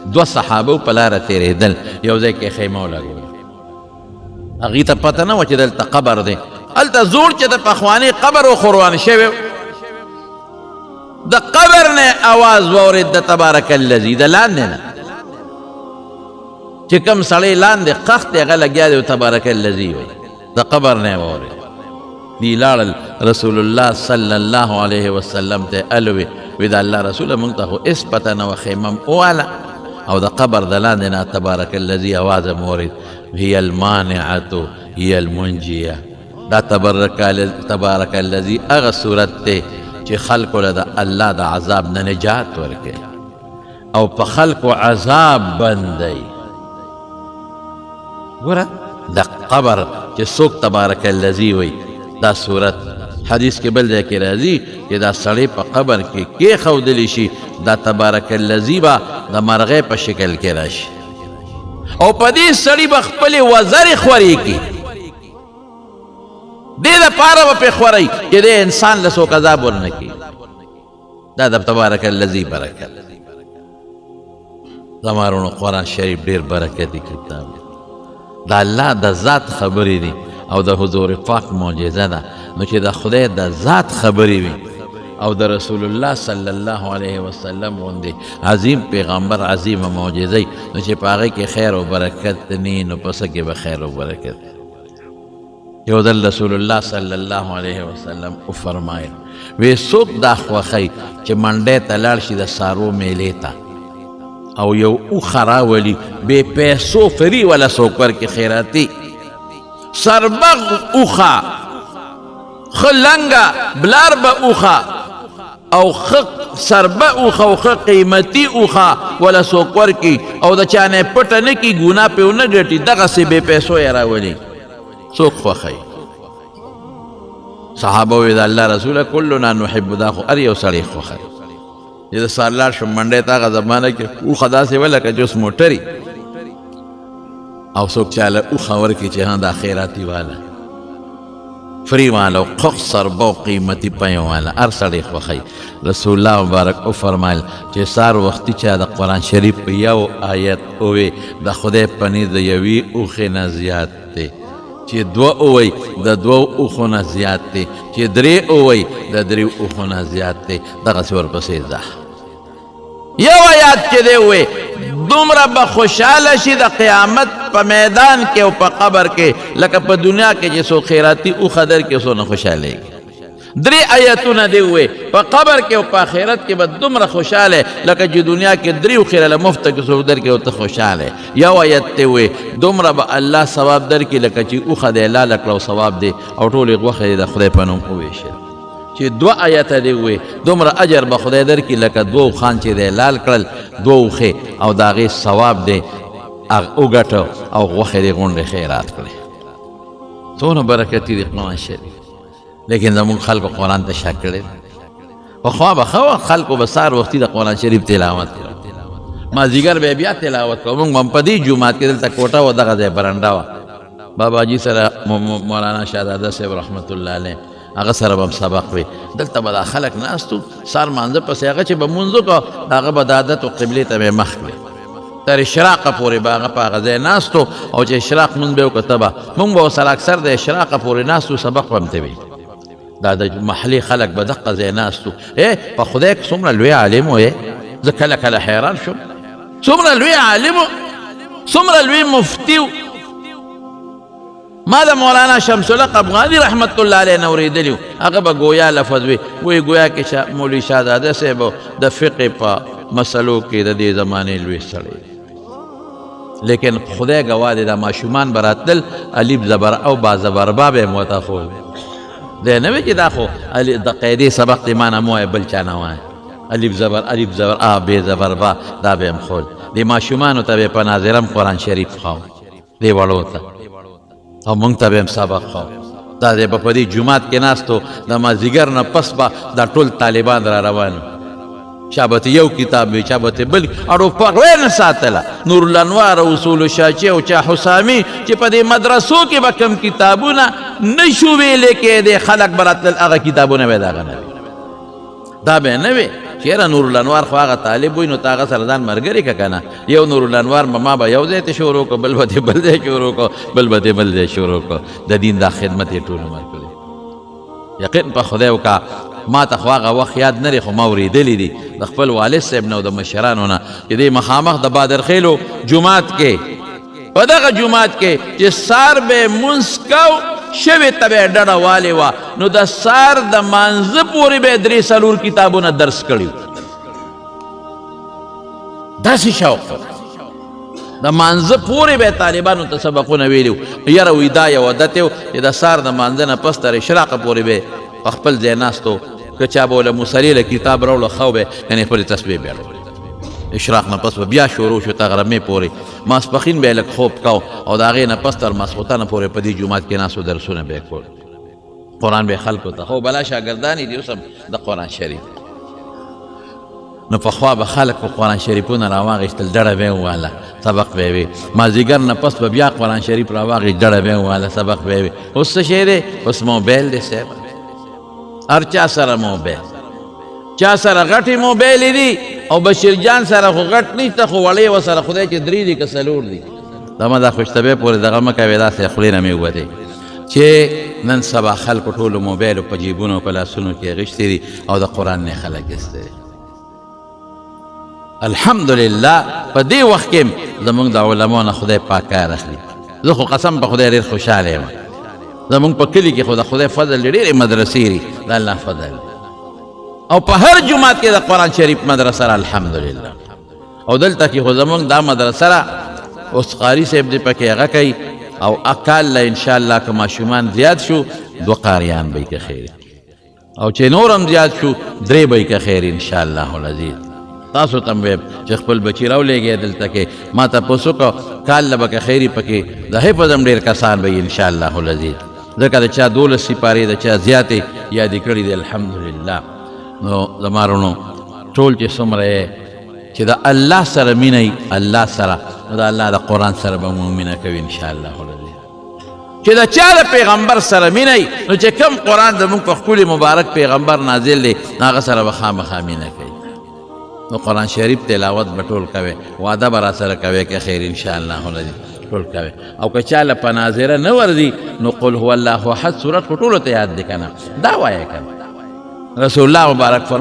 دو صحابه په لاره تېرېدل یو ځای کې خیمه ولګوله هغوی ته پته نه وه چې دلته قبر دی هلته زوړ چې د پخواني قبر وخوروان شوی د قبر نه اواز واورېد د تبارک الذي د لاندې نه چې کوم سړی لاندې قخت دی هغه لګیا دی تبارک الذي وایي د قبر نه واورېد دی لاړل رسول الله صلی الله علیه وسلم ته الوی وی د الله رسوله مونږ ته خو هېڅ پته نه وه خیمه وواله او د قبر د لاندې نه تبارک الذي اواز م واورېد هي المانعة هي المنجیه دا تبارک الذي هغه صورت دی چې خلکو له د الله د عذاب نه نجات ورکوي او په خلکو عذاب بندوي ګوره د قبر چې څوک تبارک الذي وایي دا صورت حدیث کې بل ځای کې راځي چې دا سړی په قبر کې کېښودلی شي دا تبارک الذي به د مرغۍ په شکل کې راشي او په دې سړي به خپلې وزرې خورې کړي دې دپاره به پرې خورئ چې دې انسان له څوک عذاب ورنه کړي دا د تبارک الذي برکت زما وروڼو قرآن شریف ډېر برکتي کتاب دی د الله د ذات خبرې دي او د حضور پاک معجزه ده نو چې د خدای د ذات خبرې وي او د رسول الله صلی الله علیه وسلم غوندې عظیم پیغمبر عظیمه معجزه نو چې په هغې کې خیر و برکت نه نو په څه کې به خیر و برکت یو ځل رسول الله صلی الله علیه وسلم وفرمایل وی څوک دا خوښوي چې منډۍ ته لاړ شي د سارو میلې ته او یو اوښه راولي بې پیسو فري ولا څوک ورکړي خیراتي سربغ اوښه ښه لنګه بلار به اوښه او ښه سربه اوښه او ښه قیمتي اوښه ولا څوک ورکړي او د چا نه پټه نه کړي ګناه پې ونه ګټي دغسې بې پیسو یې راولي څوک خوښوي صحابه وی د الله رسوله کلنا نحب دا خو هر یو سړی خوښوي چې د سهار لاړ شم منډۍ ته هغه زمانه کې اوښه داسې وه لکه چې اوس موټري او څوک چاله اوښه ورکړي چې ها دا خیراتي واله فری والا او قخ سربه او قیمتي پی والا هر سړی خوښوي رسول الله مبارک وفرمایل چې سهار وختي چا د قرآن شریف په یو آیت ووی د خدای په نزد د یوې اوښې نه زیات دی چې دوه اووی د دوو اوښو نه زیات دی چې درې اووی د دریو اوښو نه زیات دی دغسې ورپسې ځه یو آیات چې دی ووی دومره به خوشحاله شي د قیامت په میدان کې او په قبر کې لکه په دنیا کې چې څوک خیراتي اوښه درکړي څو نه خوشحالېږي درې آیتونه دی ووی په قبر کې او په آخرت کې به دومره خوشحاله لکه چې دنیا کې درې اوښې راله مفته کې څوک درکړي او ته خوشحاله یو آیت دی ووی دومره به الله ثواب درکړي لکه چې اوښه دی لاله کړه او ثواب دی او ټولې غوښې د خدای په نوم وویشل چې دوه آیته دی ووی دومره اجر به خدای درکړي لکه دوه اوښان چې دی لال کړل دوه اوښې او د هغې ثواب دی وګټه او غوښې دی غونډې خیرات کړې څونه برکتي دی قرآن شریف لیکن زمونږ خلکو قرآن ته شک کړی پخوا به ښه خلکو به سهار وختي د قرآن شریف تلاوت کوه مازدیګر به بیا تلاوت کوه مونږ هم په دې جومات کې دلته کوټه وه دغه ځای برنډه وه باباجي سره مولانا شهزاده صاحب رحمت الله علیه هغه سره به هم سبق وي دلته به دا خلک ناست وو سهار مانځه پسې هغه چې به مونځ وکړه هغه به د عادت و قبلې ته به یې مخ کړې تر اشراقه پورې به هغه په هغه ځای ناست و او چې اشراق مونځ به یې وکړه ته به مونږ به ورسره اکثر د اشراقه پورې ناست وو سبق به هم ته وي دا د محلي خلک به دقه ځای ناست وو په خدای کې څومره لوی عالم و زه کله کله حیران شم څومره لوی عالم و څومره لوی مفتي و ما د مولانا شمس الحق افغاني رحمت الله علیه نه اورېدلي وو هغه به ګویا لفظ وي وایي ګویا کې مولوي شهزاده صاحب د فقې په مسلو کې د دې زمانې لوی سړی لیکن خدای ګواه دی دا ماشومان به راتلل الف زبر او با زبر با به یې موته ښود دی نه وي چې دا خو د قاعدې سبق دی ما نه مو بل چا نه وایي الف زبر آ بې زبر با دا به یې هم ښود دې ماشومانو ته به یې په ناظرم قرآن شریف ښاو دې وړو ته او مونږ ته به هم سبق ښاو دا دی به په دې جومات کې ناست و د مازدیګر نه پس به دا ټول طالبان را روان چا به یو کتاب وي چا به بل اړو پغوی نه ساتله نور الانوار او اصول شاچی او چا حسامي چې په دې مدرسو کې به کم کتابونه نه شو ویلې کېدې خلک به راتلل هغه کتابونه به د هغه نه وي دا به نه وي چې چیرې نور الانوار خو هغه طالب وي نو تا هغه سره ځان ملګری که که نه یو نور الانوار ما به یو ځای ته شروع کړو بل به دې بل ځای شروع کړو بل به دې بل ځای شروع کړو د دین دا خدمت یې ټول عمر کړی یقین په خدای وکړه ما ته خو هغه وخت یاد نه دی خو ما اورېدلی دي د خپل والد صاحب نه او د مشرانو نه چې دې مخامخ د بادرخیلو جومات کې په دغه جومات کې چې سار به مونځ کو شوې ته به یې ډډه والې وه نو د سار د مانځه پورې به یې 3-4 کتابونه درس کړي داسې شوق د مانځه پورې به یې طالبانو ته سبقونه ویلي وو یاره وایي دا یو عادت یو چې د سار د مانځه نه پس تر اشراقه پورې به په خپل ځای ناستو که چا به وله مصلي له کتاب راوړه ښه به یعنې خپلې تسبیح به یې اشراق نه پس به بیا شروع شو تر غرمې پورې ماسپښین به یې لږ خوب کو او د هغې نه پس تر ماسخوتنه پورې په دې جومات کې ناست و درسونه به یې کول قرآن به یې خلکو ته خو بلا شاګردان دي اوس هم د قرآن شریف نو پخوا به خلک په قرآن شریفونه راواغېستل ډډه به یې وواله سبق به یې وي مازدیګر نه پس به بیا قرآن شریف راواغېست ډډه به یې وواله سبق به یې وي اوس څه شی دی اوس موبایل دی صاحب هر چا سره موبایل چا سره غټې موبایلې دي او بشیر جان سره خو غټ نشته خو وړې ورسره خدای چې 3 دي که 4 دي دا ما دا خوشطبع پورې دغه مه کوې داسې خولې نه مې ووتې چې نن سبا خلکو ټولو موبایلو په جیبونو په لاسونو کې اخیستې دي او د قرآن نه خلک ایسته دي الحمدلله په دې وخت کې زمونږ د علماو نه خدای پاک کار اخلي زه خو قسم په خدای ډېر خوشحاله یم زمونږ په کلي کې خو د خدای فضل دی ډېرې مدرسې دي د الله فضل او په هر جومات کې د قرآن شریف مدرسه را الحمدلله او دلته کې خو زمونږ دا مدرسه را اوس قاري صاحب دې پکې هغه کوي او اکال له انشاءالله که ماشومان زیات شو 2 قاریان به یې که خیر او چې نور هم زیات شو 3 به یې که خیر انشاءالله العزیز تاسو ته هم چې خپل بچي راولېږئ دلته کې ما تپوس وکړو کال له به که خیري پکې د حفظ هم ډېر کسان به انشاءالله العزیز ځکه د چا 12 سپارې د چا زیاتې یادې کړي دي الحمدلله نو زما وروڼو ټول چې څومره یې چې د الله سره مینه وي الله سره نو د الله د قرآن سره به مو مینه کوي انشاءالله العزیز چې د چا د پیغمبر سره مینه وي نو چې کوم قرآن زموږ په ښکلي مبارک پیغمبر نازل دی نو هغه سره به خامخا مینه کوي نو قرآن شریف تلاوت به ټول کوئ وعده به را سره کوئ که خیر انشاءالله العزیز ټول کوئ او که چا له په ناظره نه ورځي نو قل هو الله احد صورت خو ټولو ته یاد دی که نه دا وایه که رسول الله مبارک فرمایي